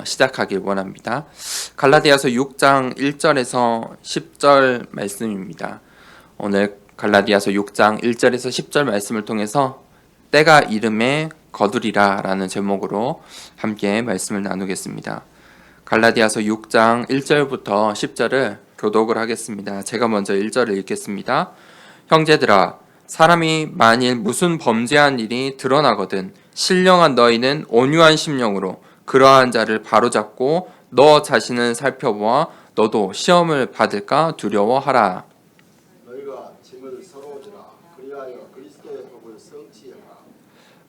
시작하길 원합니다. 갈라디아서 6장 1절에서 10절 말씀입니다. 오늘 갈라디아서 6장 1절에서 10절 말씀을 통해서 때가 이름에 거두리라 라는 제목으로 함께 말씀을 나누겠습니다. 갈라디아서 6장 1절부터 10절을 교독을 하겠습니다. 제가 먼저 1절을 읽겠습니다. 형제들아, 사람이 만일 무슨 범죄한 일이 드러나거든 신령한 너희는 온유한 심령으로 그러한 자를 바로잡고 너 자신을 살펴보아 너도 시험을 받을까 두려워하라. 너희가 짐을 서로 지라. 그리하여 그리스도의 복을 성취하라.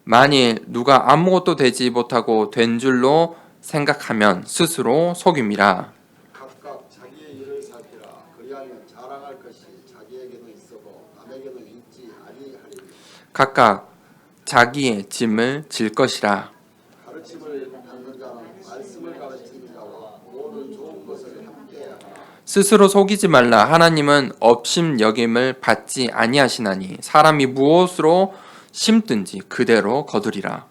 만일 누가 아무것도 되지 못하고 된 줄로 생각하면 스스로 속임이라. 각각 자기의 일을 살피라. 그리하면 자랑할 것이 자기에게는 있어도 남에게는 있지 아니하리니. 각각 자기의 짐을 질 것이라. 가르침을 받는 자는 말씀을 가르치는 자와 모든 좋은 것을 함께하라. 스스로 속이지 말라. 하나님은 업심 여김을 받지 아니하시나니 사람이 무엇으로 심든지 그대로 거두리라.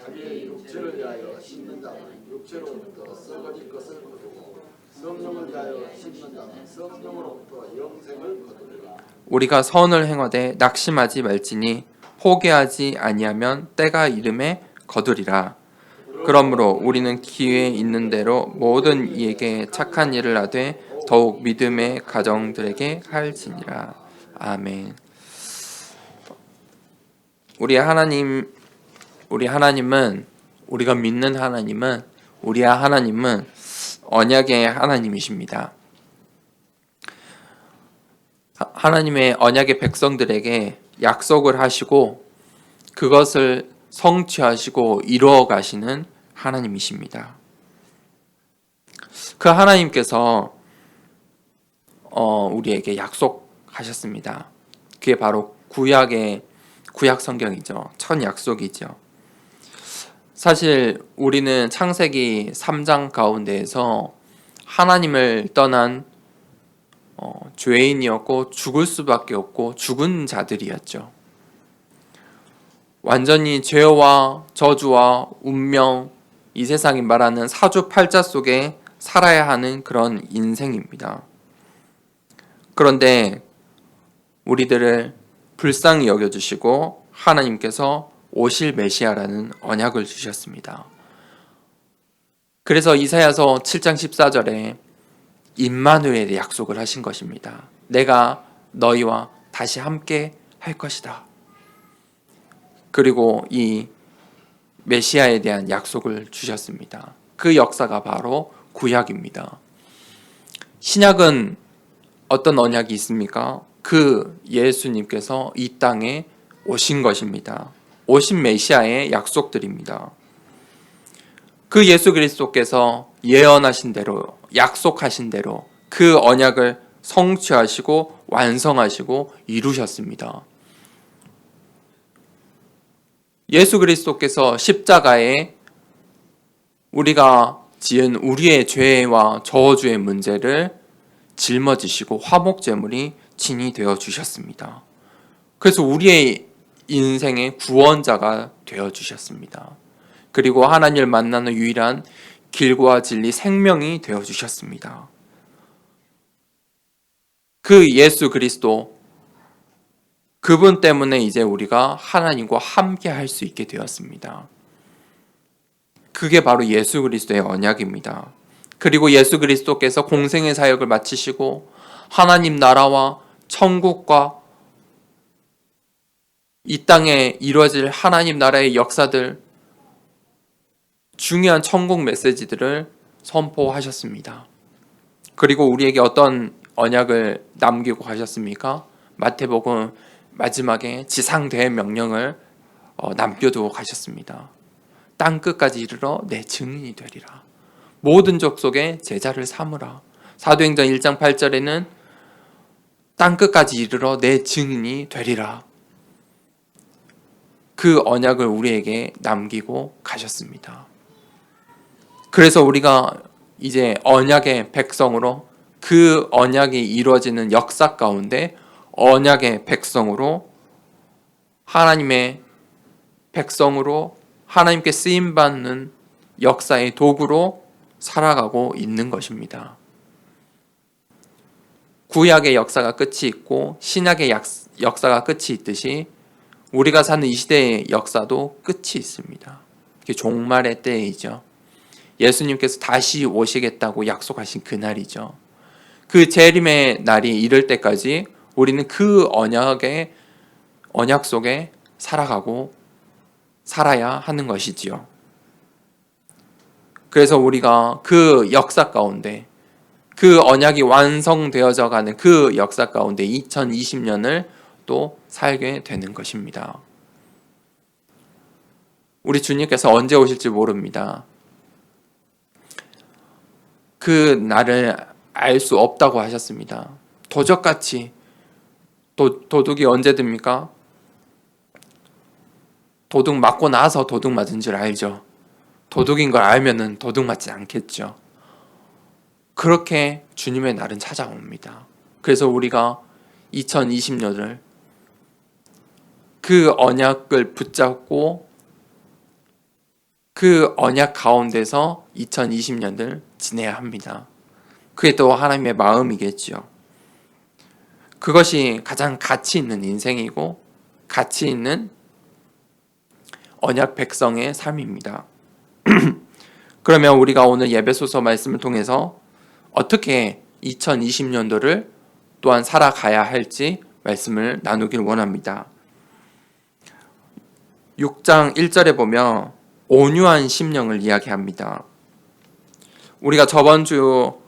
자기의 육체를 위하여 심는 자는 육체로부터 썩어질 것을 거두고 성령을 위하여 심는 자는 성령으로부터 영생을 거두리라. 우리가 선을 행하되 낙심하지 말지니 포기하지 아니하면 때가 이름에 거두리라. 그러므로 우리는 기회 있는 대로 모든 이에게 착한 일을 하되 더욱 믿음의 가정들에게 할지니라. 아멘. 우리가 믿는 하나님은 언약의 하나님이십니다. 하나님의 언약의 백성들에게 약속을 하시고 그것을 성취하시고 이루어 가시는 하나님이십니다. 그 하나님께서 우리에게 약속하셨습니다. 그게 바로 구약 성경이죠. 첫 약속이죠. 사실 우리는 창세기 3장 가운데에서 하나님을 떠난 죄인이었고 죽을 수밖에 없고 죽은 자들이었죠. 완전히 죄와 저주와 운명, 이 세상이 말하는 사주팔자 속에 살아야 하는 그런 인생입니다. 그런데 우리들을 불쌍히 여겨주시고 하나님께서 오실 메시아라는 언약을 주셨습니다. 그래서 이사야서 7장 14절에 임마누엘의 약속을 하신 것입니다. 내가 너희와 다시 함께 할 것이다. 그리고 이 메시아에 대한 약속을 주셨습니다. 그 역사가 바로 구약입니다. 신약은 어떤 언약이 있습니까? 그 예수님께서 이 땅에 오신 것입니다. 오신 메시아의 약속들입니다. 그 예수 그리스도께서 예언하신 대로, 약속하신 대로 그 언약을 성취하시고 완성하시고 이루셨습니다. 예수 그리스도께서 십자가에 우리가 지은 우리의 죄와 저주의 문제를 짊어지시고 화목제물이 진이 되어 주셨습니다. 그래서 우리의 인생의 구원자가 되어 주셨습니다. 그리고 하나님을 만나는 유일한 길과 진리 생명이 되어 주셨습니다. 그 예수 그리스도, 그분 때문에 이제 우리가 하나님과 함께 할 수 있게 되었습니다. 그게 바로 예수 그리스도의 언약입니다. 그리고 예수 그리스도께서 공생의 사역을 마치시고 하나님 나라와 천국과 이 땅에 이루어질 하나님 나라의 역사들, 중요한 천국 메시지들을 선포하셨습니다. 그리고 우리에게 어떤 언약을 남기고 가셨습니까? 마태복음 마지막에 지상대의 명령을 남겨두고 가셨습니다. 땅 끝까지 이르러 내 증인이 되리라. 모든 족속의 제자를 삼으라. 사도행전 1장 8절에는 땅 끝까지 이르러 내 증인이 되리라. 그 언약을 우리에게 남기고 가셨습니다. 그래서 우리가 이제 언약의 백성으로, 그 언약이 이루어지는 역사 가운데 언약의 백성으로, 하나님의 백성으로 하나님께 쓰임받는 역사의 도구로 살아가고 있는 것입니다. 구약의 역사가 끝이 있고 신약의 역사가 끝이 있듯이 우리가 사는 이 시대의 역사도 끝이 있습니다. 이게 종말의 때이죠. 예수님께서 다시 오시겠다고 약속하신 그날이죠. 그 재림의 날이 이를 때까지 우리는 그 언약 속에 살아가고 살아야 하는 것이지요. 그래서 우리가 그 역사 가운데, 그 언약이 완성되어져 가는 그 역사 가운데 2020년을 또 살게 되는 것입니다. 우리 주님께서 언제 오실지 모릅니다. 그 날을 알 수 없다고 하셨습니다. 도적같이 도둑이 언제 듭니까? 도둑 맞고 나서 도둑 맞은 줄 알죠. 도둑인 걸 알면은 도둑 맞지 않겠죠. 그렇게 주님의 날은 찾아옵니다. 그래서 우리가 2020년을 그 언약을 붙잡고 그 언약 가운데서 2020년을 지내야 합니다. 그게 또 하나님의 마음이겠죠. 그것이 가장 가치 있는 인생이고 가치 있는 언약 백성의 삶입니다. 그러면 우리가 오늘 예배소서 말씀을 통해서 어떻게 2020년도를 또한 살아가야 할지 말씀을 나누길 원합니다. 6장 1절에 보면 온유한 심령을 이야기합니다. 우리가 저번 주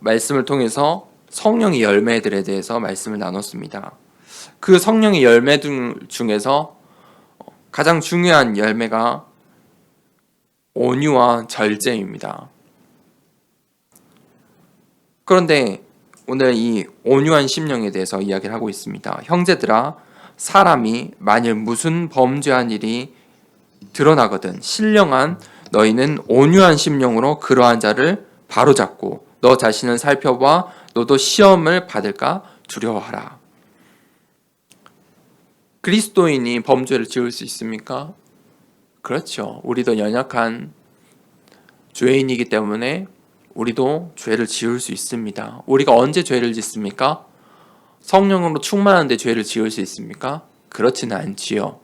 말씀을 통해서 성령의 열매들에 대해서 말씀을 나눴습니다. 그 성령의 열매들 중에서 가장 중요한 열매가 온유와 절제입니다. 그런데 오늘 이 온유한 심령에 대해서 이야기를 하고 있습니다. 형제들아, 사람이 만일 무슨 범죄한 일이 드러나거든 신령한 너희는 온유한 심령으로 그러한 자를 바로잡고 너 자신을 살펴봐 너도 시험을 받을까 두려워하라. 그리스도인이 범죄를 지을 수 있습니까? 그렇죠. 우리도 연약한 죄인이기 때문에 우리도 죄를 지을 수 있습니다. 우리가 언제 죄를 짓습니까? 성령으로 충만한데 죄를 지을 수 있습니까? 그렇지는 않지요.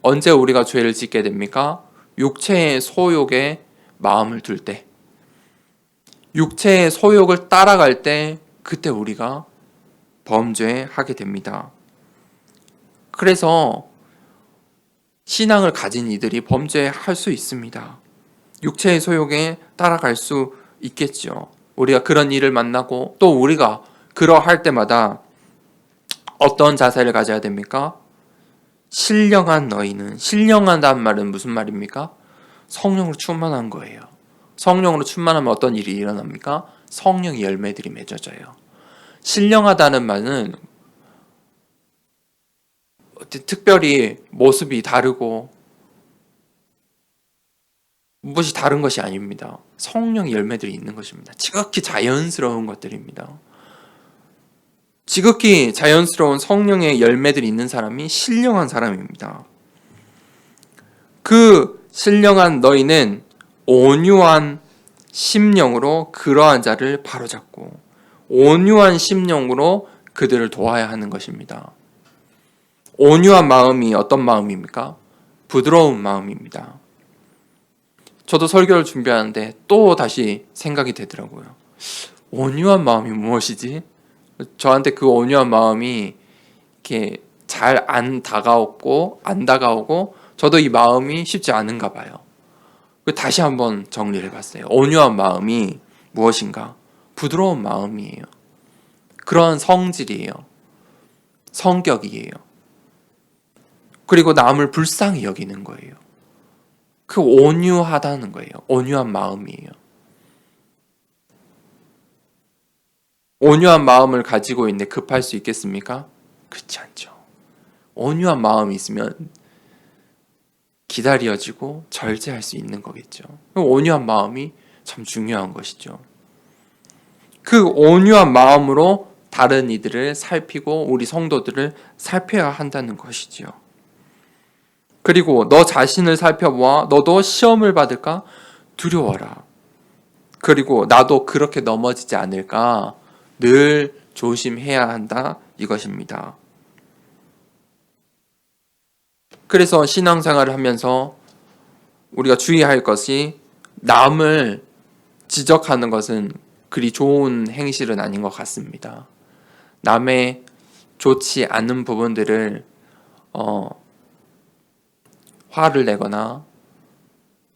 언제 우리가 죄를 짓게 됩니까? 육체의 소욕에 마음을 둘 때, 육체의 소욕을 따라갈 때 그때 우리가 범죄하게 됩니다. 그래서 신앙을 가진 이들이 범죄할 수 있습니다. 육체의 소욕에 따라갈 수 있겠죠. 우리가 그런 일을 만나고 또 우리가 그러할 때마다 어떤 자세를 가져야 됩니까? 신령한 너희는, 신령하다는 말은 무슨 말입니까? 성령으로 충만한 거예요. 성령으로 충만하면 어떤 일이 일어납니까? 성령의 열매들이 맺어져요. 신령하다는 말은 특별히 모습이 다르고 무엇이 다른 것이 아닙니다. 성령의 열매들이 있는 것입니다. 지극히 자연스러운 것들입니다. 지극히 자연스러운 성령의 열매들이 있는 사람이 신령한 사람입니다. 그 신령한 너희는 온유한 심령으로 그러한 자를 바로잡고 온유한 심령으로 그들을 도와야 하는 것입니다. 온유한 마음이 어떤 마음입니까? 부드러운 마음입니다. 저도 설교를 준비하는데 또 다시 생각이 되더라고요. 온유한 마음이 무엇이지? 저한테 그 온유한 마음이 이렇게 잘 안 다가오고 저도 이 마음이 쉽지 않은가 봐요. 다시 한번 정리를 해봤어요. 온유한 마음이 무엇인가? 부드러운 마음이에요. 그런 성질이에요. 성격이에요. 그리고 남을 불쌍히 여기는 거예요. 그 온유하다는 거예요. 온유한 마음이에요. 온유한 마음을 가지고 있는데 급할 수 있겠습니까? 그렇지 않죠. 온유한 마음이 있으면 기다려지고 절제할 수 있는 거겠죠. 온유한 마음이 참 중요한 것이죠. 그 온유한 마음으로 다른 이들을 살피고 우리 성도들을 살펴야 한다는 것이지요. 그리고 너 자신을 살펴보아 너도 시험을 받을까 두려워라. 그리고 나도 그렇게 넘어지지 않을까 늘 조심해야 한다 이것입니다. 그래서 신앙생활을 하면서 우리가 주의할 것이 남을 지적하는 것은 그리 좋은 행실은 아닌 것 같습니다. 남의 좋지 않은 부분들을 화를 내거나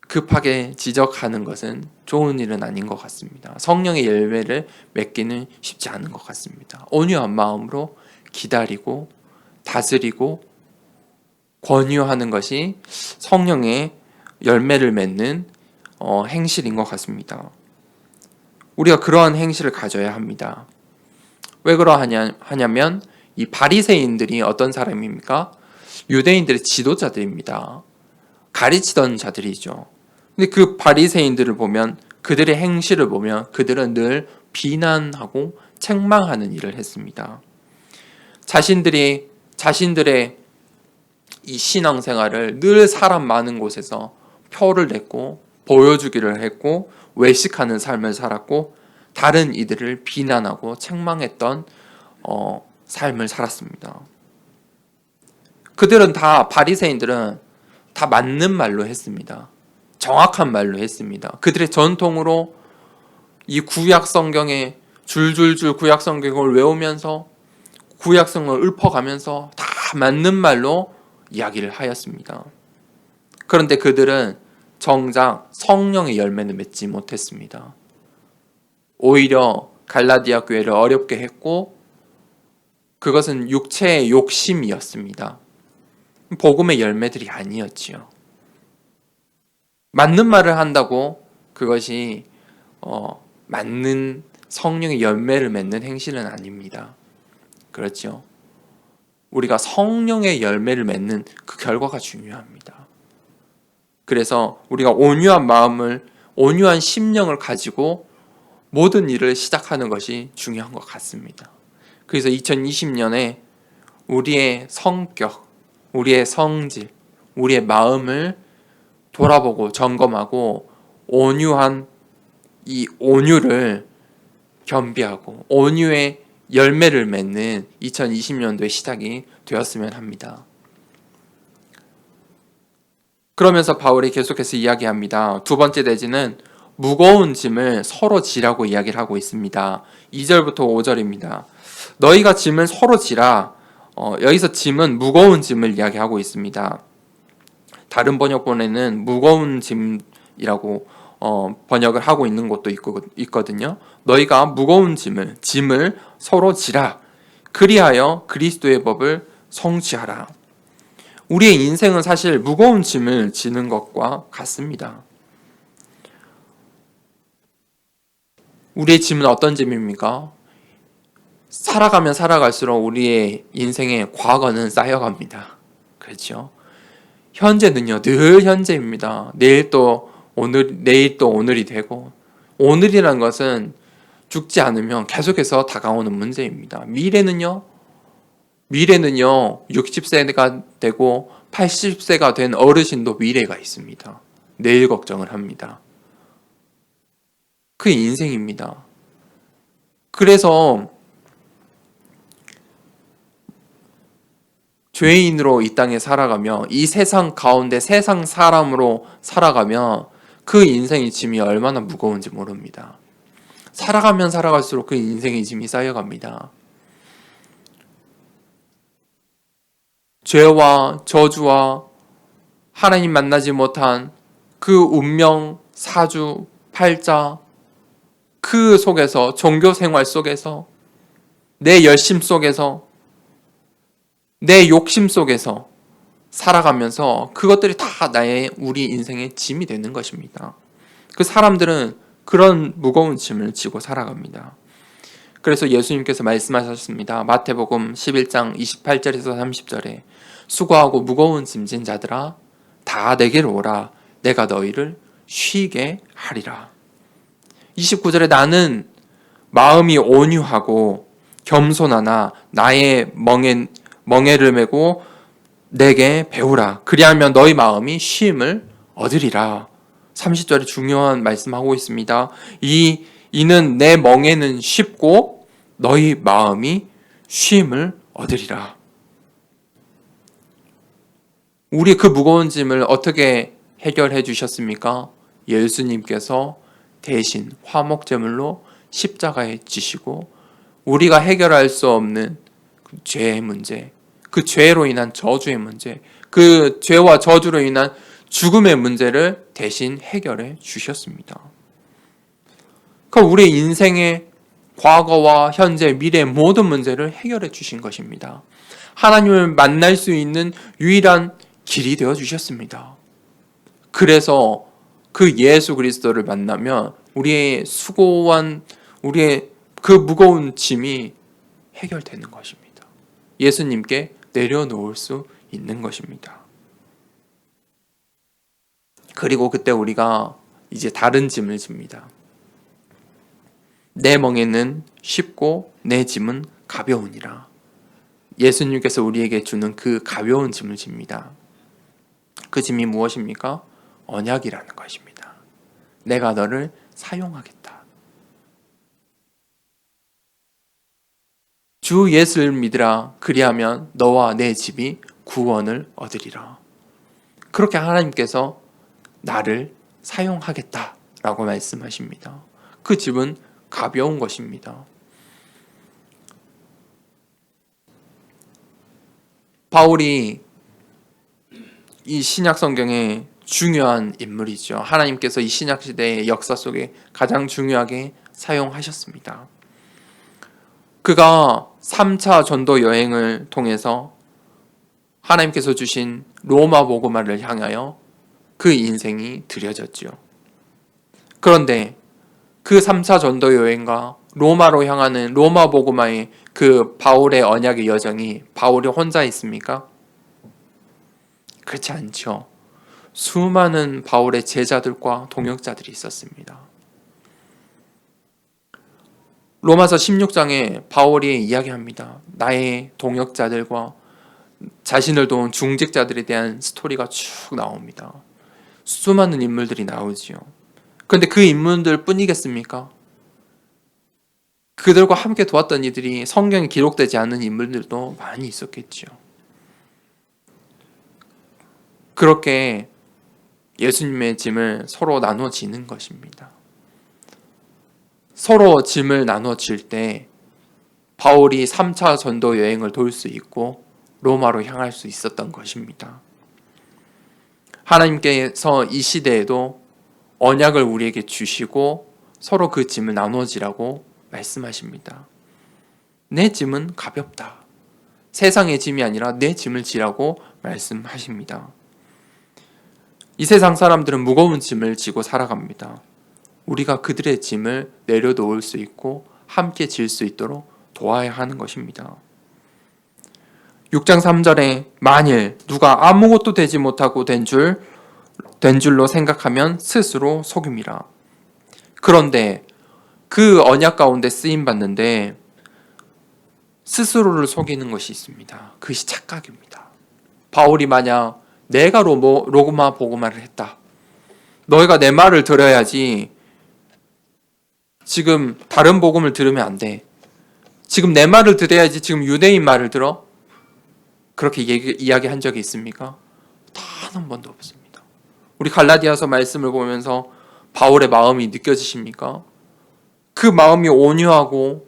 급하게 지적하는 것은 좋은 일은 아닌 것 같습니다. 성령의 열매를 맺기는 쉽지 않은 것 같습니다. 온유한 마음으로 기다리고 다스리고 권유하는 것이 성령의 열매를 맺는 행실인 것 같습니다. 우리가 그러한 행실을 가져야 합니다. 왜 그러하냐면 이 바리새인들이 어떤 사람입니까? 유대인들의 지도자들입니다. 가르치던 자들이죠. 근데 그 바리새인들을 보면 그들의 행실을 보면 그들은 늘 비난하고 책망하는 일을 했습니다. 자신들의 이 신앙생활을 늘 사람 많은 곳에서 표를 냈고 보여주기를 했고 외식하는 삶을 살았고 다른 이들을 비난하고 책망했던 삶을 살았습니다. 그들은 다 바리새인들은 다 맞는 말로 했습니다. 정확한 말로 했습니다. 그들의 전통으로 이 구약 성경에 줄줄줄 구약 성경을 외우면서 구약 성경을 읊어가면서 다 맞는 말로 이야기를 하였습니다. 그런데 그들은 정작 성령의 열매는 맺지 못했습니다. 오히려 갈라디아 교회를 어렵게 했고 그것은 육체의 욕심이었습니다. 복음의 열매들이 아니었지요. 맞는 말을 한다고 그것이 맞는 성령의 열매를 맺는 행실은 아닙니다. 그렇죠? 우리가 성령의 열매를 맺는 그 결과가 중요합니다. 그래서 우리가 온유한 마음을, 온유한 심령을 가지고 모든 일을 시작하는 것이 중요한 것 같습니다. 그래서 2020년에 우리의 성격, 우리의 성질, 우리의 마음을 돌아보고 점검하고 온유한 이 온유를 겸비하고 온유의 열매를 맺는 2020년도의 시작이 되었으면 합니다. 그러면서 바울이 계속해서 이야기합니다. 두 번째 내지는 무거운 짐을 서로 지라고 이야기를 하고 있습니다. 2절부터 5절입니다. 너희가 짐을 서로 지라. 여기서 짐은 무거운 짐을 이야기하고 있습니다. 다른 번역본에는 무거운 짐이라고 번역을 하고 있는 곳도 있거든요. 너희가 무거운 짐을 서로 지라. 그리하여 그리스도의 법을 성취하라. 우리의 인생은 사실 무거운 짐을 지는 것과 같습니다. 우리의 짐은 어떤 짐입니까? 살아가면 살아갈수록 우리의 인생의 과거는 쌓여갑니다. 그렇죠? 현재는요, 늘 현재입니다. 내일 또 오늘이 되고, 오늘이라는 것은 죽지 않으면 계속해서 다가오는 문제입니다. 미래는요, 60세가 되고 80세가 된 어르신도 미래가 있습니다. 내일 걱정을 합니다. 그게 인생입니다. 그래서 죄인으로 이 땅에 살아가며 이 세상 가운데 세상 사람으로 살아가며 그 인생의 짐이 얼마나 무거운지 모릅니다. 살아가면 살아갈수록 그 인생의 짐이 쌓여갑니다. 죄와 저주와 하나님 만나지 못한 그 운명, 사주, 팔자, 그 속에서 종교 생활 속에서 내 열심 속에서 내 욕심 속에서 살아가면서 그것들이 다 우리 인생의 짐이 되는 것입니다. 그 사람들은 그런 무거운 짐을 지고 살아갑니다. 그래서 예수님께서 말씀하셨습니다. 마태복음 11장 28절에서 30절에 수고하고 무거운 짐진 자들아 다 내게로 오라 내가 너희를 쉬게 하리라. 29절에 나는 마음이 온유하고 겸손하나 나의 멍에를 메고 내게 배우라. 그리하면 너희 마음이 쉼을 얻으리라. 30절에 중요한 말씀하고 있습니다. 이는 내 멍에는 쉽고 너희 마음이 쉼을 얻으리라. 우리 그 무거운 짐을 어떻게 해결해 주셨습니까? 예수님께서 대신 화목제물로 십자가에 지시고 우리가 해결할 수 없는 그 죄의 문제, 그 죄로 인한 저주의 문제, 그 죄와 저주로 인한 죽음의 문제를 대신 해결해 주셨습니다. 그러니까 우리 인생의 과거와 현재, 미래 모든 문제를 해결해 주신 것입니다. 하나님을 만날 수 있는 유일한 길이 되어 주셨습니다. 그래서 그 예수 그리스도를 만나면 우리의 수고한 우리의 그 무거운 짐이 해결되는 것입니다. 예수님께 내려놓을 수 있는 것입니다. 그리고 그때 우리가 이제 다른 짐을 집니다. 내 멍에는 쉽고 내 짐은 가벼우니라. 예수님께서 우리에게 주는 그 가벼운 짐을 집니다. 그 짐이 무엇입니까? 언약이라는 것입니다. 내가 너를 사용하겠다. 주 예수를 믿으라. 그리하면 너와 내 집이 구원을 얻으리라. 그렇게 하나님께서 나를 사용하겠다라고 말씀하십니다. 그 집은 가벼운 것입니다. 바울이 이 신약 성경의 중요한 인물이죠. 하나님께서 이 신약 시대의 역사 속에 가장 중요하게 사용하셨습니다. 그가 3차 전도 여행을 통해서 하나님께서 주신 로마 복음화를 향하여 그 인생이 드려졌죠. 그런데 그 3차 전도 여행과 로마로 향하는 로마 복음화의 그 바울의 언약의 여정이 바울이 혼자 있습니까? 그렇지 않죠. 수많은 바울의 제자들과 동역자들이 있었습니다. 로마서 16장에 바울이 이야기합니다. 나의 동역자들과 자신을 도운 중직자들에 대한 스토리가 쭉 나옵니다. 수많은 인물들이 나오지요. 그런데 그 인물들 뿐이겠습니까? 그들과 함께 도왔던 이들이 성경에 기록되지 않은 인물들도 많이 있었겠지요. 그렇게 예수님의 짐을 서로 나눠지는 것입니다. 서로 짐을 나눠질 때 바울이 3차 전도 여행을 돌 수 있고 로마로 향할 수 있었던 것입니다. 하나님께서 이 시대에도 언약을 우리에게 주시고 서로 그 짐을 나눠지라고 말씀하십니다. 내 짐은 가볍다. 세상의 짐이 아니라 내 짐을 지라고 말씀하십니다. 이 세상 사람들은 무거운 짐을 지고 살아갑니다. 우리가 그들의 짐을 내려놓을 수 있고 함께 질 수 있도록 도와야 하는 것입니다. 6장 3절에 만일 누가 아무것도 되지 못하고 된 줄로 생각하면 스스로 속임이라. 그런데 그 언약 가운데 쓰임 받는데 스스로를 속이는 것이 있습니다. 그것이 착각입니다. 바울이 만약 내가 로마 복음화를 했다. 너희가 내 말을 들어야지. 지금 다른 복음을 들으면 안 돼. 지금 내 말을 들어야지. 지금 유대인 말을 들어? 그렇게 이야기한 적이 있습니까? 단 한 번도 없습니다. 우리 갈라디아서 말씀을 보면서 바울의 마음이 느껴지십니까? 그 마음이 온유하고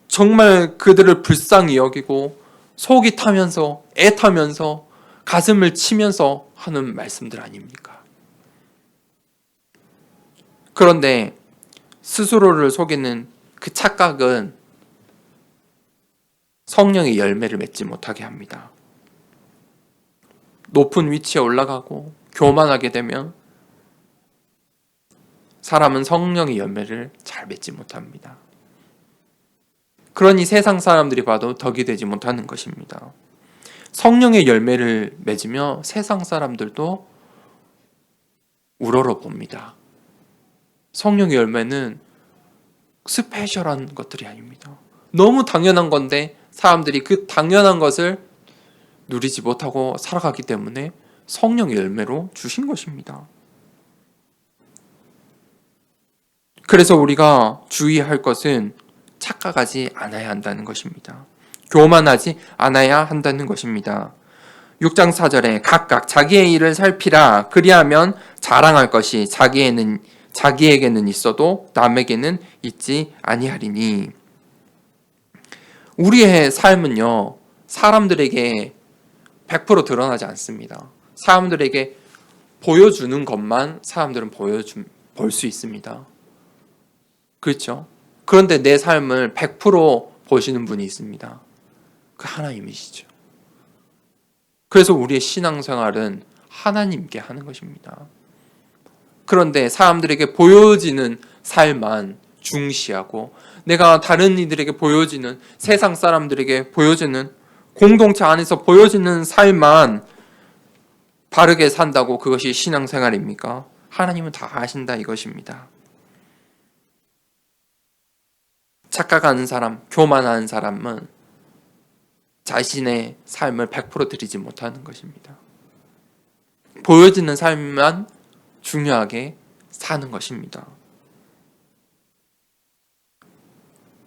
정말 그들을 불쌍히 여기고 속이 타면서 애타면서 가슴을 치면서 하는 말씀들 아닙니까? 그런데 스스로를 속이는 그 착각은 성령의 열매를 맺지 못하게 합니다. 높은 위치에 올라가고 교만하게 되면 사람은 성령의 열매를 잘 맺지 못합니다. 그러니 세상 사람들이 봐도 덕이 되지 못하는 것입니다. 성령의 열매를 맺으며 세상 사람들도 우러러봅니다. 성령의 열매는 스페셜한 것들이 아닙니다. 너무 당연한 건데 사람들이 그 당연한 것을 누리지 못하고 살아가기 때문에 성령의 열매로 주신 것입니다. 그래서 우리가 주의할 것은 착각하지 않아야 한다는 것입니다. 교만하지 않아야 한다는 것입니다. 6장 4절에 각각 자기의 일을 살피라. 그리하면 자랑할 것이 자기에게는 있어도 남에게는 있지 아니하리니. 우리의 삶은요, 사람들에게 100% 드러나지 않습니다. 사람들에게 보여주는 것만 사람들은 볼 수 있습니다. 그렇죠? 그런데 내 삶을 100% 보시는 분이 있습니다. 그 하나님이시죠. 그래서 우리의 신앙생활은 하나님께 하는 것입니다. 그런데 사람들에게 보여지는 삶만 중시하고 내가 다른 이들에게 보여지는, 세상 사람들에게 보여지는, 공동체 안에서 보여지는 삶만 바르게 산다고 그것이 신앙생활입니까? 하나님은 다 아신다 이것입니다. 착각하는 사람, 교만하는 사람은 자신의 삶을 100% 드리지 못하는 것입니다. 보여지는 삶만 중요하게 사는 것입니다.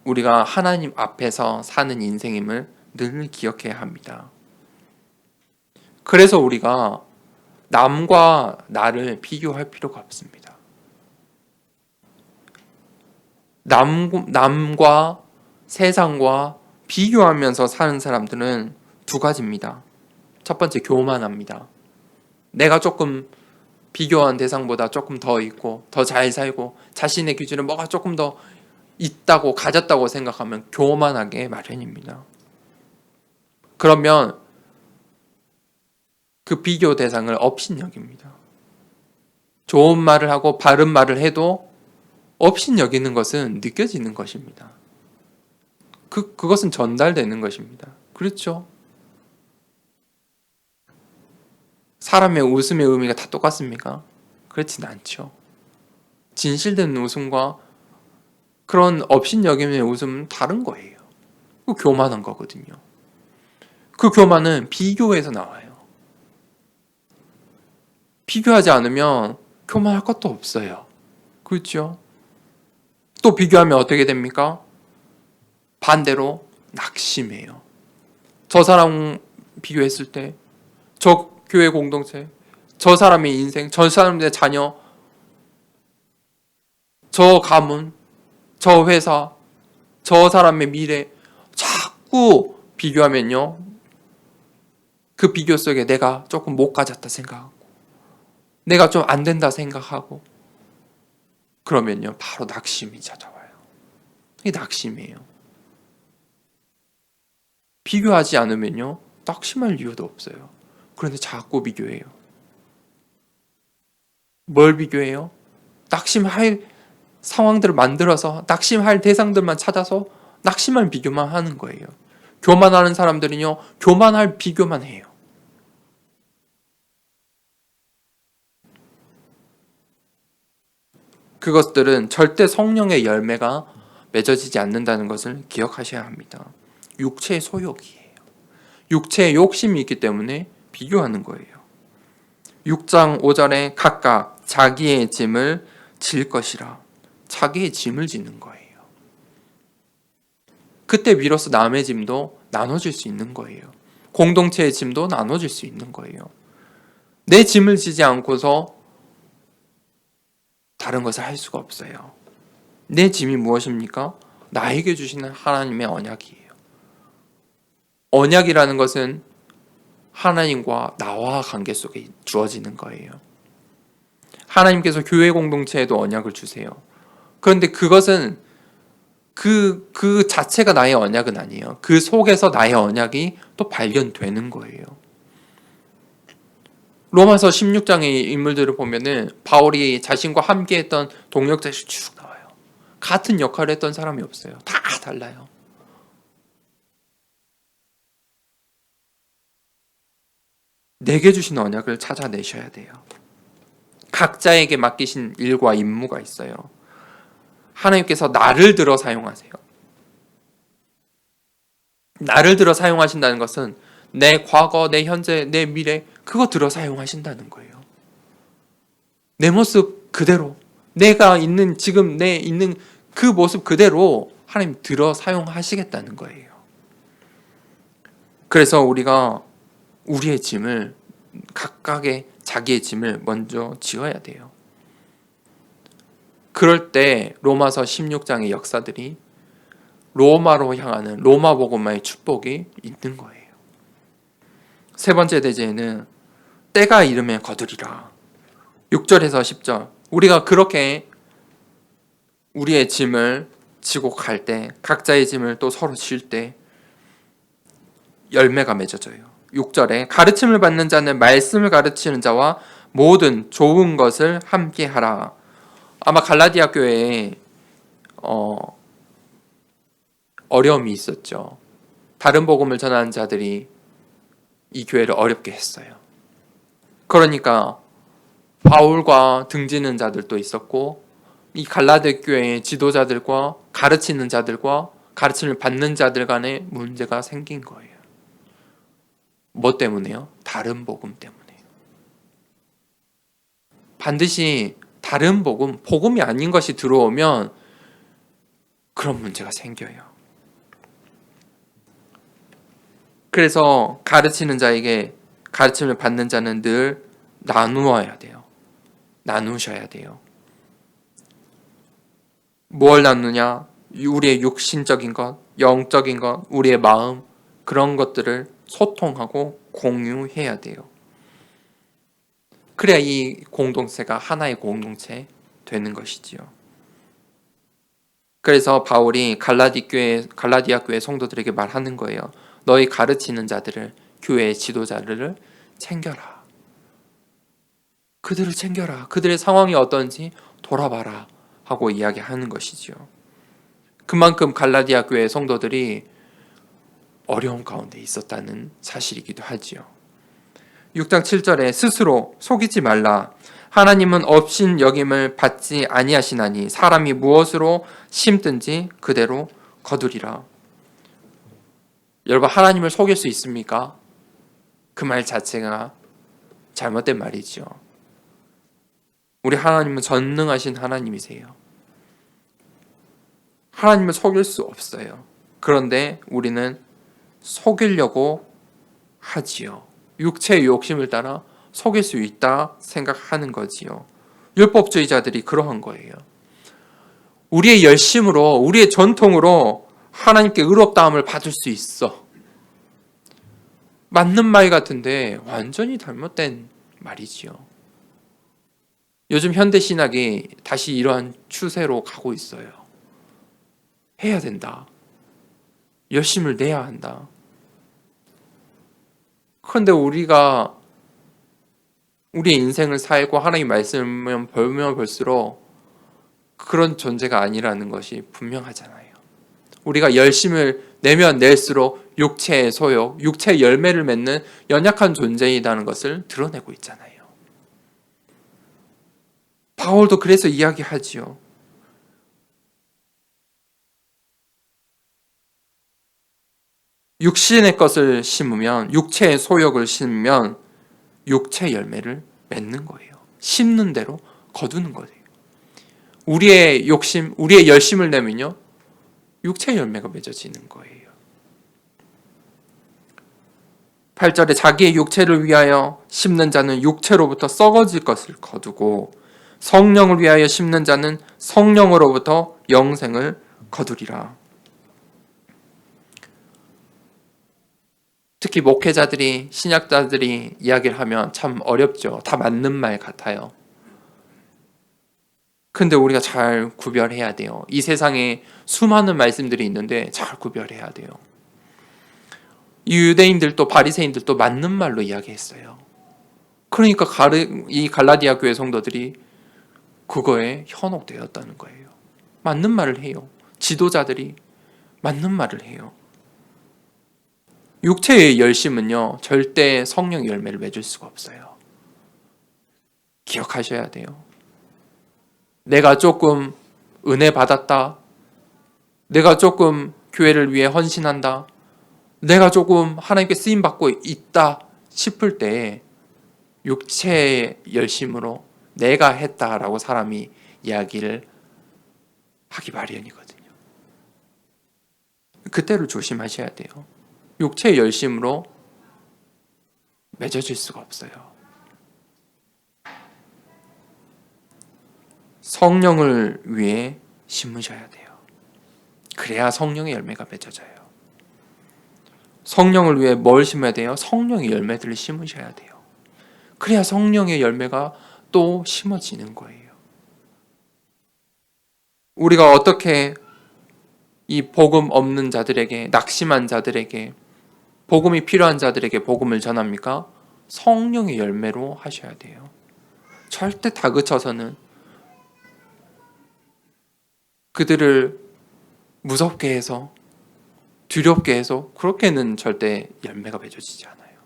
우리가 하나님 앞에서 사는 인생임을 늘 기억해야 합니다. 그래서 우리가 남과 나를 비교할 필요가 없습니다. 남과 세상과 비교하면서 사는 사람들은 두 가지입니다. 첫 번째, 교만합니다. 내가 조금 비교한 대상보다 조금 더 있고 더 잘 살고 자신의 기준에 뭐가 조금 더 있다고 가졌다고 생각하면 교만하게 마련입니다. 그러면 그 비교 대상을 업신여깁니다. 좋은 말을 하고 바른 말을 해도 업신여기는 것은 느껴지는 것입니다. 그것은 전달되는 것입니다. 그렇죠? 사람의 웃음의 의미가 다 똑같습니까? 그렇진 않죠. 진실된 웃음과 그런 업신여김의 웃음은 다른 거예요. 그 교만한 거거든요. 그 교만은 비교에서 나와요. 비교하지 않으면 교만할 것도 없어요. 그렇죠? 또 비교하면 어떻게 됩니까? 반대로 낙심해요. 저 사람 비교했을 때, 저 교회 공동체, 저 사람의 인생, 저 사람의 자녀, 저 가문, 저 회사, 저 사람의 미래, 자꾸 비교하면요, 그 비교 속에 내가 조금 못 가졌다 생각하고 내가 좀 안 된다 생각하고 그러면요 바로 낙심이 찾아와요. 이게 낙심이에요. 비교하지 않으면요 낙심할 이유도 없어요. 그런데 자꾸 비교해요. 뭘 비교해요? 낙심할 상황들을 만들어서 낙심할 대상들만 찾아서 낙심할 비교만 하는 거예요. 교만하는 사람들은요 교만할 비교만 해요. 그것들은 절대 성령의 열매가 맺어지지 않는다는 것을 기억하셔야 합니다. 육체의 소욕이에요. 육체의 욕심이 있기 때문에 비교하는 거예요. 6장 5절에 각각 자기의 짐을 질 것이라. 자기의 짐을 지는 거예요. 그때 비로소 남의 짐도 나눠줄 수 있는 거예요. 공동체의 짐도 나눠줄 수 있는 거예요. 내 짐을 지지 않고서 다른 것을 할 수가 없어요. 내 짐이 무엇입니까? 나에게 주시는 하나님의 언약이에요. 언약이라는 것은 하나님과 나와 관계 속에 주어지는 거예요. 하나님께서 교회 공동체에도 언약을 주세요. 그런데 그것은 그 자체가 나의 언약은 아니에요. 그 속에서 나의 언약이 또 발견되는 거예요. 로마서 16장의 인물들을 보면은 바울이 자신과 함께했던 동역자들이 쭉 나와요. 같은 역할을 했던 사람이 없어요. 다 달라요. 내게 주신 언약을 찾아내셔야 돼요. 각자에게 맡기신 일과 임무가 있어요. 하나님께서 나를 들어 사용하세요. 나를 들어 사용하신다는 것은 내 과거, 내 현재, 내 미래 그거 들어 사용하신다는 거예요. 내 모습 그대로, 내가 있는 지금 내 있는 그 모습 그대로 하나님 들어 사용하시겠다는 거예요. 그래서 우리가 우리의 짐을 각각의 자기의 짐을 먼저 지어야 돼요. 그럴 때 로마서 16장의 역사들이 로마로 향하는 로마 복음화의 축복이 있는 거예요. 세 번째 대제에는 때가 이르면 거두리라. 6절에서 10절. 우리가 그렇게 우리의 짐을 지고 갈 때, 각자의 짐을 또 서로 질 때 열매가 맺어져요. 6절에 가르침을 받는 자는 말씀을 가르치는 자와 모든 좋은 것을 함께 하라. 아마 갈라디아 교회에 어려움이 있었죠. 다른 복음을 전하는 자들이 이 교회를 어렵게 했어요. 그러니까 바울과 등지는 자들도 있었고 이 갈라디아 교회의 지도자들과 가르치는 자들과 가르침을 받는 자들 간에 문제가 생긴 거예요. 뭐 때문에요? 다른 복음 때문에요. 반드시 다른 복음, 복음이 아닌 것이 들어오면 그런 문제가 생겨요. 그래서 가르치는 자에게 가르침을 받는 자는 늘 나누어야 돼요. 나누셔야 돼요. 뭘 나누냐? 우리의 육신적인 것, 영적인 것, 우리의 마음 그런 것들을 소통하고 공유해야 돼요. 그래야 이 공동체가 하나의 공동체 되는 것이지요. 그래서 바울이 갈라디아 교회 성도들에게 말하는 거예요. 너희 가르치는 자들을, 교회의 지도자들을 챙겨라. 그들을 챙겨라. 그들의 상황이 어떤지 돌아봐라 하고 이야기하는 것이지요. 그만큼 갈라디아 교회 성도들이 어려움 가운데 있었다는 사실이기도 하지요. 6장 7절에 스스로 속이지 말라. 하나님은 업신 여김을 받지 아니하시나니 사람이 무엇으로 심든지 그대로 거두리라. 여러분, 하나님을 속일 수 있습니까? 그 말 자체가 잘못된 말이죠. 우리 하나님은 전능하신 하나님이세요. 하나님을 속일 수 없어요. 그런데 우리는 속이려고 하지요. 육체의 욕심을 따라 속일 수 있다 생각하는 거지요. 율법주의자들이 그러한 거예요. 우리의 열심으로, 우리의 전통으로 하나님께 의롭다함을 받을 수 있어. 맞는 말 같은데 완전히 잘못된 말이지요. 요즘 현대신학이 다시 이러한 추세로 가고 있어요. 해야 된다. 열심을 내야 한다. 그런데 우리가 우리의 인생을 살고 하나님 말씀을 보면 볼수록 그런 존재가 아니라는 것이 분명하잖아요. 우리가 열심을 내면 낼수록 육체의 소욕, 육체의 열매를 맺는 연약한 존재이라는 것을 드러내고 있잖아요. 바울도 그래서 이야기하지요. 육신의 것을 심으면, 육체의 소욕을 심으면 육체 열매를 맺는 거예요. 심는 대로 거두는 거예요. 우리의 욕심, 우리의 열심을 내면요, 육체 열매가 맺어지는 거예요. 8절에 자기의 육체를 위하여 심는 자는 육체로부터 썩어질 것을 거두고 성령을 위하여 심는 자는 성령으로부터 영생을 거두리라. 특히 목회자들이, 신약자들이 이야기를 하면 참 어렵죠. 다 맞는 말 같아요. 근데 우리가 잘 구별해야 돼요. 이 세상에 수많은 말씀들이 있는데 잘 구별해야 돼요. 이 유대인들도 바리새인들도 맞는 말로 이야기했어요. 그러니까 이 갈라디아 교회 성도들이 그거에 현혹되었다는 거예요. 맞는 말을 해요. 지도자들이 맞는 말을 해요. 육체의 열심은요, 절대 성령 열매를 맺을 수가 없어요. 기억하셔야 돼요. 내가 조금 은혜 받았다. 내가 조금 교회를 위해 헌신한다. 내가 조금 하나님께 쓰임 받고 있다 싶을 때 육체의 열심으로 내가 했다라고 사람이 이야기를 하기 마련이거든요. 그때를 조심하셔야 돼요. 육체의 열심으로 맺어질 수가 없어요. 성령을 위해 심으셔야 돼요. 그래야 성령의 열매가 맺어져요. 성령을 위해 뭘 심어야 돼요? 성령의 열매들을 심으셔야 돼요. 그래야 성령의 열매가 또 심어지는 거예요. 우리가 어떻게 이 복음 없는 자들에게, 낙심한 자들에게, 복음이 필요한 자들에게 복음을 전합니까? 성령의 열매로 하셔야 돼요. 절대 다그쳐서는 그들을 무섭게 해서 두렵게 해서 그렇게는 절대 열매가 맺어지지 않아요.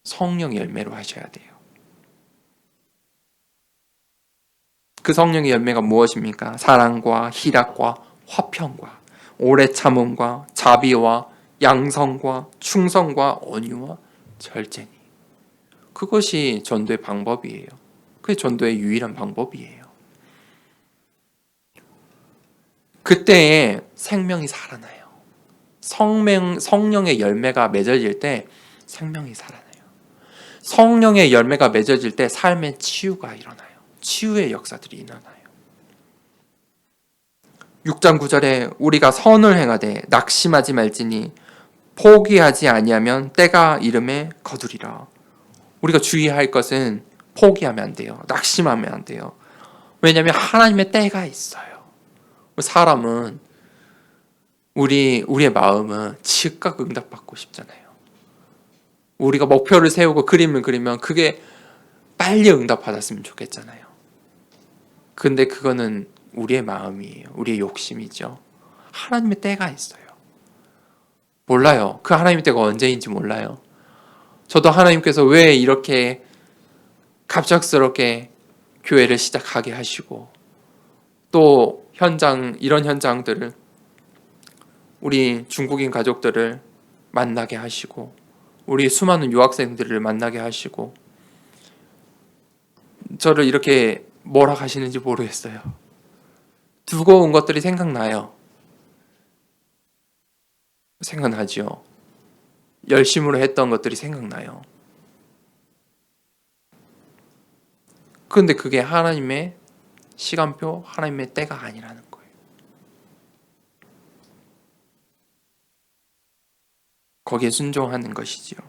성령의 열매로 하셔야 돼요. 그 성령의 열매가 무엇입니까? 사랑과 희락과 화평과 오래 참음과 자비와 양성과 충성과 온유와 절제니. 그것이 전도의 방법이에요. 그게 전도의 유일한 방법이에요. 그때에 생명이 살아나요. 성령의 열매가 맺어질 때 생명이 살아나요. 성령의 열매가 맺어질 때 삶의 치유가 일어나요. 치유의 역사들이 일어나요. 6장 9절에 우리가 선을 행하되 낙심하지 말지니 포기하지 아니하면 때가 이름에 거두리라. 우리가 주의할 것은 포기하면 안 돼요. 낙심하면 안 돼요. 왜냐하면 하나님의 때가 있어요. 사람은 우리의 마음은 즉각 응답받고 싶잖아요. 우리가 목표를 세우고 그림을 그리면 그게 빨리 응답받았으면 좋겠잖아요. 근데 그거는 우리의 마음이에요. 우리의 욕심이죠. 하나님의 때가 있어요. 몰라요. 그 하나님의 때가 언제인지 몰라요. 저도 하나님께서 왜 이렇게 갑작스럽게 교회를 시작하게 하시고 또 이런 현장들을 우리 중국인 가족들을 만나게 하시고 우리 수많은 유학생들을 만나게 하시고 저를 이렇게 뭐라 하시는지 모르겠어요. 두고 온 것들이 생각나요. 생각나죠. 열심으로 했던 것들이 생각나요. 그런데 그게 하나님의 시간표, 하나님의 때가 아니라는 거예요. 거기에 순종하는 것이지요.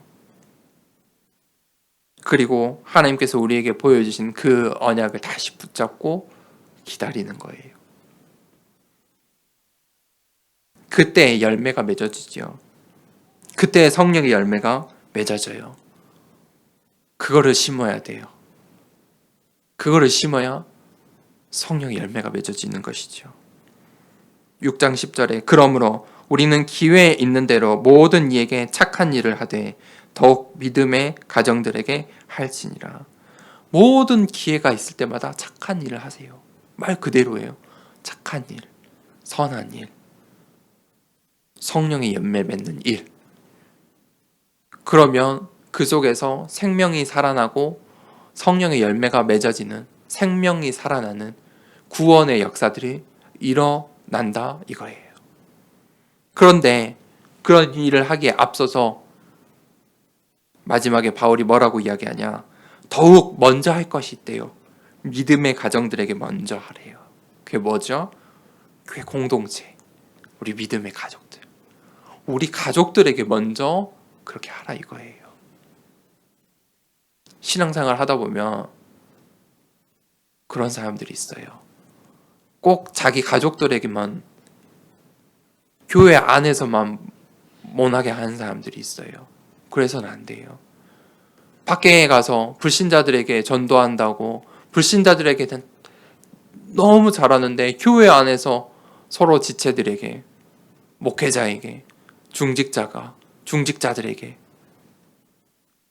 그리고 하나님께서 우리에게 보여주신 그 언약을 다시 붙잡고 기다리는 거예요. 그때 열매가 맺어지죠. 그때 성령의 열매가 맺어져요. 그거를 심어야 돼요. 그거를 심어야 성령의 열매가 맺어지는 것이죠. 6장 10절에 그러므로 우리는 기회에 있는 대로 모든 이에게 착한 일을 하되 더욱 믿음의 가정들에게 할지니라. 모든 기회가 있을 때마다 착한 일을 하세요. 말 그대로예요. 착한 일, 선한 일, 성령의 열매 맺는 일. 그러면 그 속에서 생명이 살아나고 성령의 열매가 맺어지는, 생명이 살아나는 구원의 역사들이 일어난다 이거예요. 그런데 그런 일을 하기에 앞서서 마지막에 바울이 뭐라고 이야기하냐? 더욱 먼저 할 것이 있대요. 믿음의 가정들에게 먼저 하래요. 그게 뭐죠? 그게 공동체, 우리 믿음의 가족들, 우리 가족들에게 먼저 그렇게 하라 이거예요. 신앙생활 하다 보면 그런 사람들이 있어요. 꼭 자기 가족들에게만, 교회 안에서만 못하게 하는 사람들이 있어요. 그래서는 안 돼요. 밖에 가서 불신자들에게 전도한다고 불신자들에게는 너무 잘하는데 교회 안에서 서로 지체들에게, 목회자에게, 중직자들에게,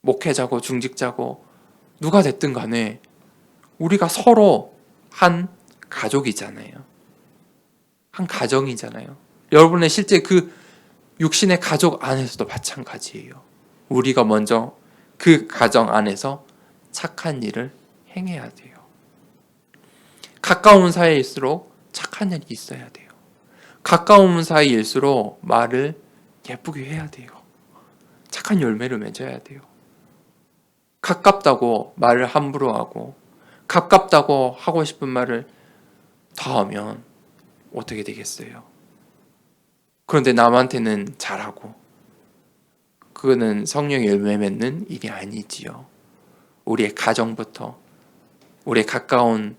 목회자고 중직자고 누가 됐든 간에 우리가 서로 한 가족이잖아요. 한 가정이잖아요. 여러분의 실제 그 육신의 가족 안에서도 마찬가지예요. 우리가 먼저 그 가정 안에서 착한 일을 행해야 돼요. 가까운 사이일수록 착한 일이 있어야 돼요. 가까운 사이일수록 말을 예쁘게 해야 돼요. 착한 열매를 맺어야 돼요. 가깝다고 말을 함부로 하고 가깝다고 하고 싶은 말을 더 하면 어떻게 되겠어요? 그런데 남한테는 잘하고 그거는 성령의 열매 맺는 일이 아니지요. 우리의 가정부터 우리의 가까운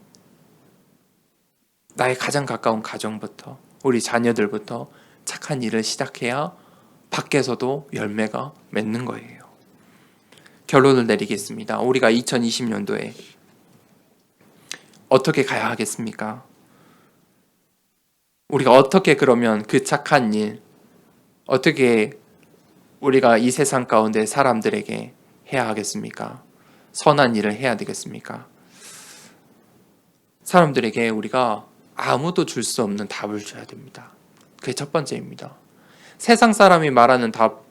나의 가장 가까운 가정부터 우리 자녀들부터 착한 일을 시작해야 밖에서도 열매가 맺는 거예요. 결론을 내리겠습니다. 우리가 2020년도에 어떻게 가야 하겠습니까? 우리가 어떻게 그러면 그 착한 일, 어떻게 우리가 이 세상 가운데 사람들에게 해야 하겠습니까? 선한 일을 해야 되겠습니까? 사람들에게 우리가 아무도 줄 수 없는 답을 줘야 됩니다. 그게 첫 번째입니다. 세상 사람이 말하는 답,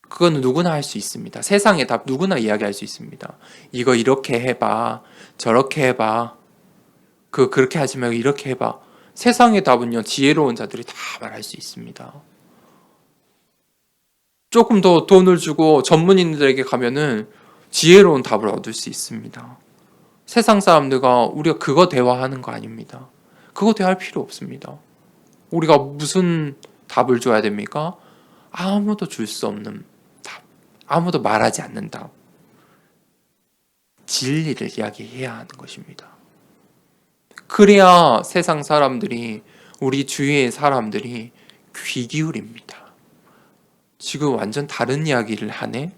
그거는 누구나 할 수 있습니다. 세상의 답 누구나 이야기할 수 있습니다. 이거 이렇게 해봐, 저렇게 해봐, 그렇게 하지 말고 이렇게 해봐. 세상의 답은요, 지혜로운 자들이 다 말할 수 있습니다. 조금 더 돈을 주고 전문인들에게 가면은 지혜로운 답을 얻을 수 있습니다. 세상 사람들과 우리가 그거 대화하는 거 아닙니다. 그거 대화할 필요 없습니다. 우리가 무슨 답을 줘야 됩니까? 아무도 줄 수 없는 답, 아무도 말하지 않는 답, 진리를 이야기해야 하는 것입니다. 그래야 세상 사람들이, 우리 주위의 사람들이 귀 기울입니다. 지금 완전 다른 이야기를 하네?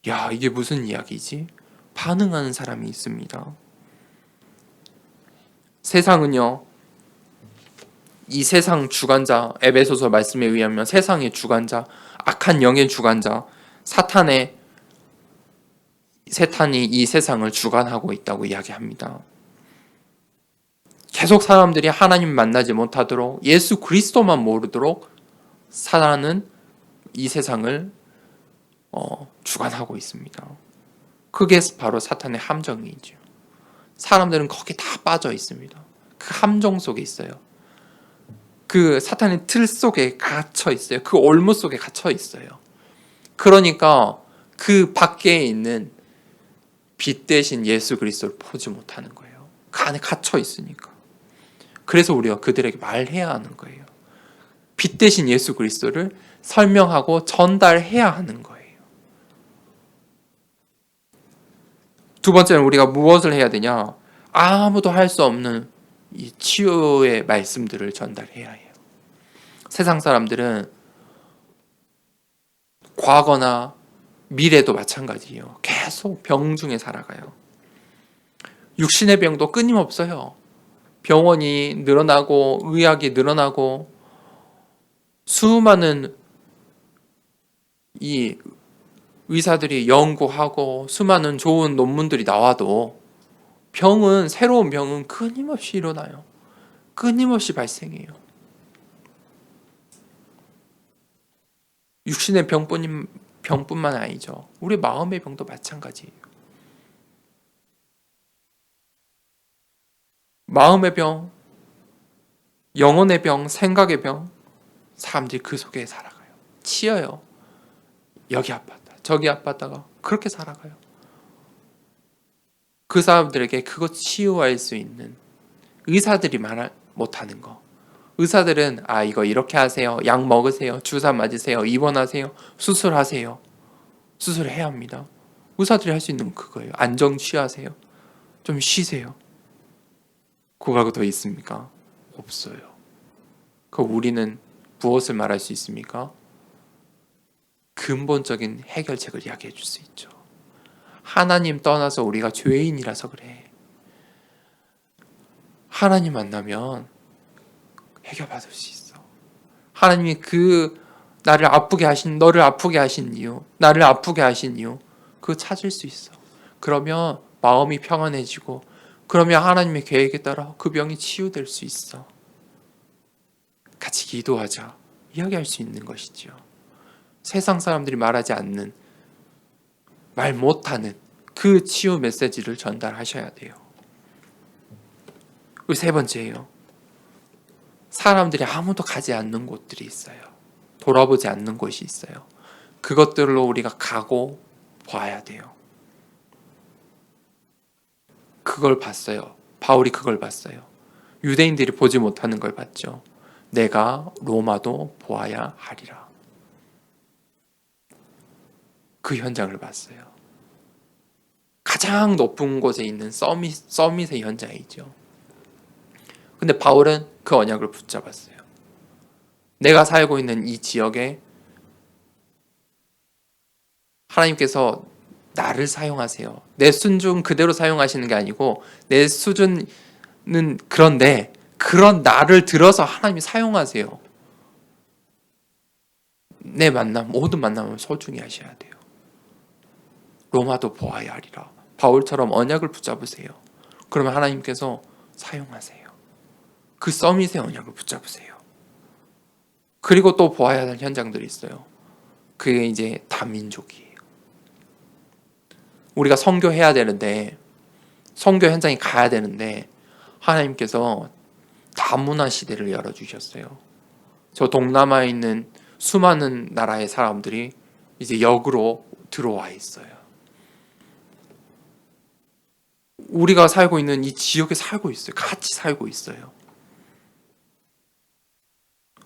야, 이게 무슨 이야기지? 반응하는 사람이 있습니다. 세상은요, 이 세상 주관자, 에베소서 말씀에 의하면 세상의 주관자, 악한 영의 주관자, 사탄이 이 세상을 주관하고 있다고 이야기합니다. 계속 사람들이 하나님 만나지 못하도록, 예수 그리스도만 모르도록 사단은 이 세상을 주관하고 있습니다. 그게 바로 사탄의 함정이죠. 사람들은 거기에 다 빠져 있습니다. 그 함정 속에 있어요. 그 사탄의 틀 속에 갇혀 있어요. 그 올무 속에 갇혀 있어요. 그러니까 그 밖에 있는 빛 대신 예수 그리스도를 보지 못하는 거예요. 그 안에 갇혀 있으니까. 그래서 우리가 그들에게 말해야 하는 거예요. 빛 대신 예수 그리스도를 설명하고 전달해야 하는 거예요. 두 번째는 우리가 무엇을 해야 되냐? 아무도 할 수 없는 이 치유의 말씀들을 전달해야 해요. 세상 사람들은 과거나 미래도 마찬가지예요. 계속 병 중에 살아가요. 육신의 병도 끊임없어요. 병원이 늘어나고 의학이 늘어나고 수많은 이 의사들이 연구하고 수많은 좋은 논문들이 나와도 새로운 병은 끊임없이 일어나요. 끊임없이 발생해요. 육신의 병뿐만 아니죠. 우리 마음의 병도 마찬가지예요. 마음의 병, 영혼의 병, 생각의 병, 사람들이 그 속에 살아가요. 치여요. 여기 아팠다, 저기 아팠다가 그렇게 살아가요. 그 사람들에게 그거 치유할 수 있는 의사들이 말 못하는 거. 의사들은 이거 이렇게 하세요, 약 먹으세요, 주사 맞으세요, 입원하세요, 수술하세요. 수술해야 합니다. 의사들이 할 수 있는 건 그거예요. 안정 취하세요. 좀 쉬세요. 그거하고 더 있습니까? 없어요. 그럼 우리는 무엇을 말할 수 있습니까? 근본적인 해결책을 이야기해 줄 수 있죠. 하나님 떠나서 우리가 죄인이라서 그래. 하나님 만나면 해결받을 수 있어. 하나님이 너를 아프게 하신 이유, 나를 아프게 하신 이유, 그거 찾을 수 있어. 그러면 마음이 평안해지고, 그러면 하나님의 계획에 따라 그 병이 치유될 수 있어. 가자. 같이 기도하자 이야기할 수 있는 것이지요. 세상 사람들이 말하지 않는, 말 못하는 그 치유 메시지를 전달하셔야 돼요. 그리고 세 번째예요. 사람들이 아무도 가지 않는 곳들이 있어요. 돌아보지 않는 곳이 있어요. 그것들로 우리가 가고 봐야 돼요. 그걸 봤어요. 바울이 그걸 봤어요. 유대인들이 보지 못하는 걸 봤죠. 내가 로마도 보아야 하리라. 그 현장을 봤어요. 가장 높은 곳에 있는 서밋의 현장이죠. 근데 바울은 그 언약을 붙잡았어요. 내가 살고 있는 이 지역에 하나님께서 나를 사용하세요. 내 순종 그대로 사용하시는 게 아니고 내 수준은 그런데 그런 나를 들어서 하나님이 사용하세요. 내 만남, 모든 만남을 소중히 하셔야 돼요. 로마도 보아야 하리라. 바울처럼 언약을 붙잡으세요. 그러면 하나님께서 사용하세요. 그 서밋의 언약을 붙잡으세요. 그리고 또 보아야 할 현장들이 있어요. 그게 이제 다민족이에요. 우리가 선교해야 되는데, 선교 현장에 가야 되는데 하나님께서 다문화 시대를 열어주셨어요. 저 동남아에 있는 수많은 나라의 사람들이 이제 역으로 들어와 있어요. 우리가 살고 있는 이 지역에 살고 있어요. 같이 살고 있어요.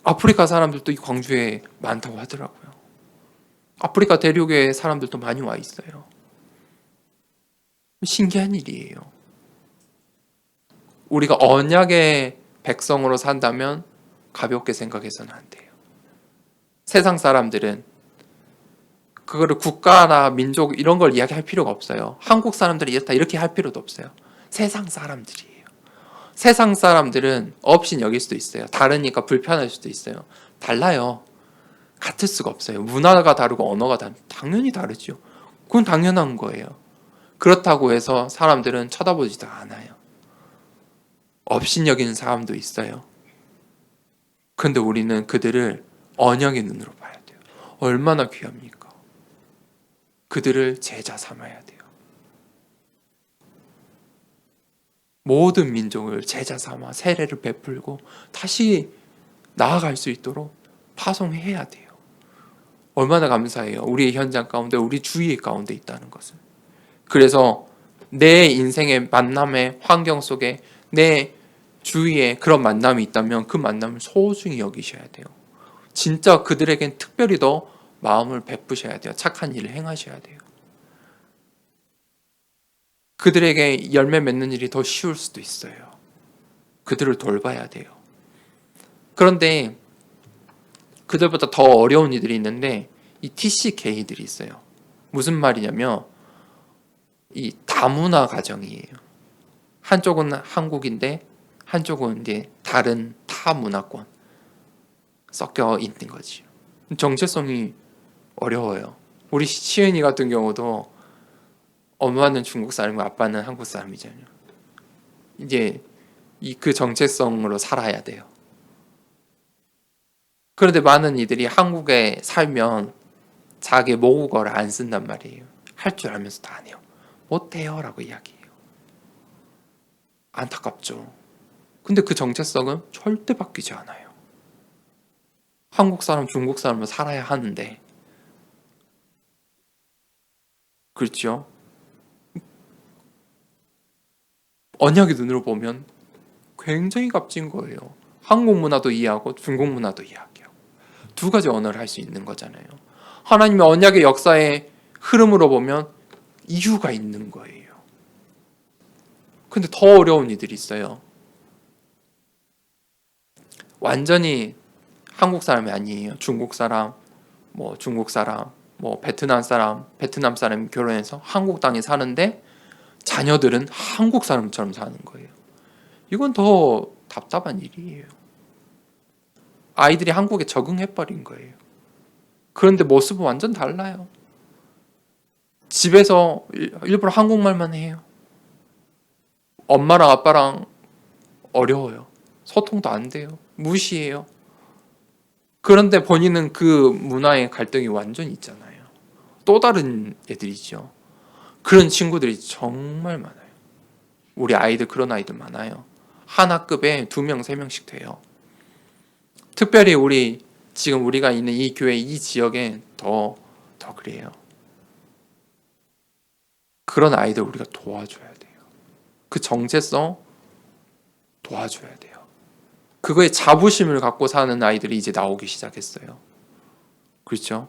아프리카 사람들도 이 광주에 많다고 하더라고요. 아프리카 대륙의 사람들도 많이 와 있어요. 신기한 일이에요. 우리가 언약의 백성으로 산다면 가볍게 생각해서는 안 돼요. 세상 사람들은 그거를 국가나 민족 이런 걸 이야기할 필요가 없어요. 한국 사람들이 이렇다 이렇게 할 필요도 없어요. 세상 사람들이에요. 세상 사람들은 없인 여길 수도 있어요. 다르니까 불편할 수도 있어요. 달라요. 같을 수가 없어요. 문화가 다르고 언어가 당연히 다르죠. 그건 당연한 거예요. 그렇다고 해서 사람들은 쳐다보지도 않아요. 없인 여기는 사람도 있어요. 그런데 우리는 그들을 언약의 눈으로 봐야 돼요. 얼마나 귀합니까? 그들을 제자 삼아야 돼요. 모든 민족을 제자 삼아 세례를 베풀고 다시 나아갈 수 있도록 파송해야 돼요. 얼마나 감사해요. 우리의 현장 가운데, 우리 주위 가운데 있다는 것을. 그래서 내 인생의 만남의 환경 속에 내 주위에 그런 만남이 있다면 그 만남을 소중히 여기셔야 돼요. 진짜 그들에겐 특별히 더 마음을 베푸셔야 돼요. 착한 일을 행하셔야 돼요. 그들에게 열매 맺는 일이 더 쉬울 수도 있어요. 그들을 돌봐야 돼요. 그런데 그들보다 더 어려운 이들이 있는데 이 TCK들이 있어요. 무슨 말이냐면 이 다문화 가정이에요. 한쪽은 한국인데 한쪽은 이제 다른 타 문화권 섞여 있는 거지. 정체성이 어려워요. 우리 시은이 같은 경우도 엄마는 중국 사람이고 아빠는 한국 사람이잖아요. 이제 그 정체성으로 살아야 돼요. 그런데 많은 이들이 한국에 살면 자기 모국어를 안 쓴단 말이에요. 할 줄 알면서도 안 해요. 못해요 라고 이야기해요. 안타깝죠. 근데 그 정체성은 절대 바뀌지 않아요. 한국 사람, 중국 사람은 살아야 하는데, 그렇죠? 언약의 눈으로 보면 굉장히 값진 거예요. 한국 문화도 이해하고 중국 문화도 이해하고 두 가지 언어를 할 수 있는 거잖아요. 하나님의 언약의 역사의 흐름으로 보면 이유가 있는 거예요. 근데 더 어려운 이들이 있어요. 완전히 한국 사람이 아니에요. 중국 사람, 베트남 사람이 결혼해서 한국 땅에 사는데 자녀들은 한국 사람처럼 사는 거예요. 이건 더 답답한 일이에요. 아이들이 한국에 적응해버린 거예요. 그런데 모습은 완전 달라요. 집에서 일부러 한국말만 해요. 엄마랑 아빠랑 어려워요. 소통도 안 돼요. 무시해요. 그런데 본인은 그 문화의 갈등이 완전히 있잖아요. 또 다른 애들이죠. 그런 친구들이 정말 많아요. 우리 아이들 그런 아이들 많아요. 한 학급에 2명, 3명씩 돼요. 특별히 지금 우리가 있는 이 교회, 이 지역에 더 그래요. 그런 아이들 우리가 도와줘야 돼요. 그 정체성 도와줘야 돼요. 그거에 자부심을 갖고 사는 아이들이 이제 나오기 시작했어요. 그렇죠?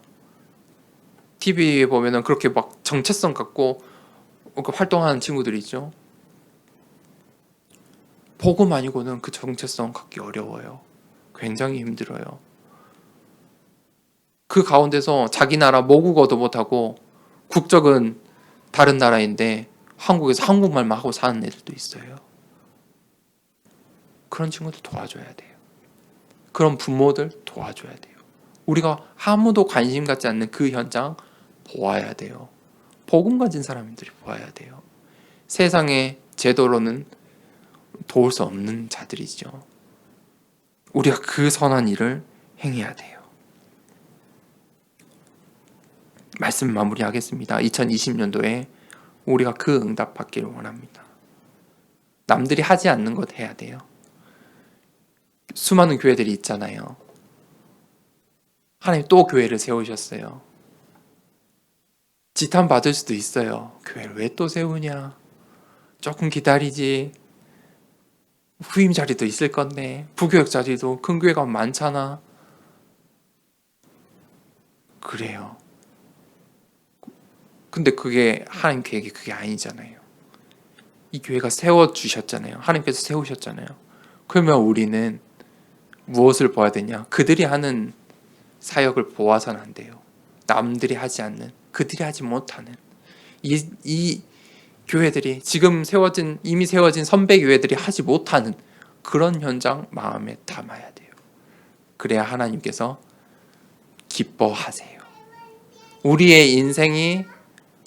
TV에 보면은 그렇게 막 정체성 갖고 활동하는 친구들이 있죠. 복음 아니고는 그 정체성 갖기 어려워요. 굉장히 힘들어요. 그 가운데서 자기 나라 모국어도 못하고 국적은 다른 나라인데 한국에서 한국말만 하고 사는 애들도 있어요. 그런 친구들 도와줘야 돼요. 그런 부모들 도와줘야 돼요. 우리가 아무도 관심 갖지 않는 그 현장 보아야 돼요. 복음 가진 사람들이 보아야 돼요. 세상의 제도로는 도울 수 없는 자들이죠. 우리가 그 선한 일을 행해야 돼요. 말씀 마무리하겠습니다. 2020년도에 우리가 그 응답 받기를 원합니다. 남들이 하지 않는 것 해야 돼요. 수많은 교회들이 있잖아요. 하나님 또 교회를 세우셨어요. 지탄 받을 수도 있어요. 교회를 왜 또 세우냐? 조금 기다리지. 후임 자리도 있을 건데, 부교역 자리도 큰 교회가 많잖아. 그래요. 근데 그게 하나님 계획이 그게 아니잖아요. 이 교회가 세워주셨잖아요. 하나님께서 세우셨잖아요. 그러면 우리는 무엇을 보아야 되냐? 그들이 하는 사역을 보아서는 안 돼요. 남들이 하지 않는, 그들이 하지 못하는 이 교회들이 이미 세워진 선배 교회들이 하지 못하는 그런 현장 마음에 담아야 돼요. 그래야 하나님께서 기뻐하세요.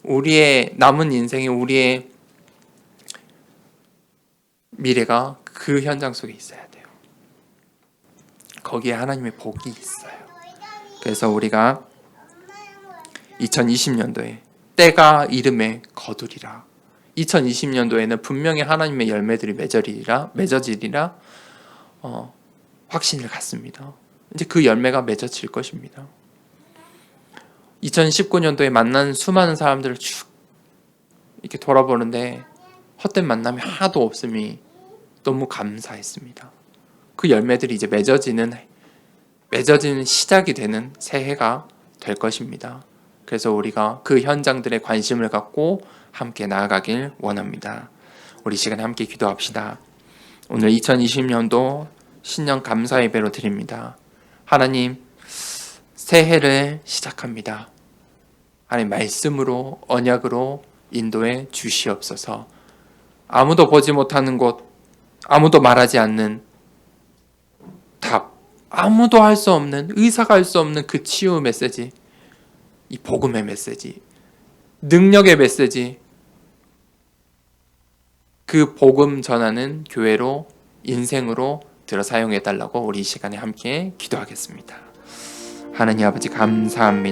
우리의 남은 인생이 우리의 미래가 그 현장 속에 있어야 돼요. 거기에 하나님의 복이 있어요. 그래서 우리가 2020년도에 때가 이름에 거두리라. 2020년도에는 분명히 하나님의 열매들이 맺어지리라 확신을 갖습니다. 이제 그 열매가 맺어질 것입니다. 2019년도에 만난 수많은 사람들을 쭉 이렇게 돌아보는데 헛된 만남이 하나도 없음이 너무 감사했습니다. 그 열매들이 이제 맺어지는 시작이 되는 새해가 될 것입니다. 그래서 우리가 그 현장들에 관심을 갖고 함께 나아가길 원합니다. 우리 시간에 함께 기도합시다. 오늘 2020년도 신년 감사 예배로 드립니다. 하나님, 새해를 시작합니다. 하나님 말씀으로 언약으로 인도해 주시옵소서. 아무도 보지 못하는 곳, 아무도 말하지 않는 답, 아무도 할 수 없는, 의사가 할 수 없는 그 치유 메시지, 이 복음의 메시지, 능력의 메시지, 그 복음 전하는 교회로, 인생으로 들어 사용해 달라고 우리 이 시간에 함께 기도하겠습니다. 하나님 아버지 감사합니다.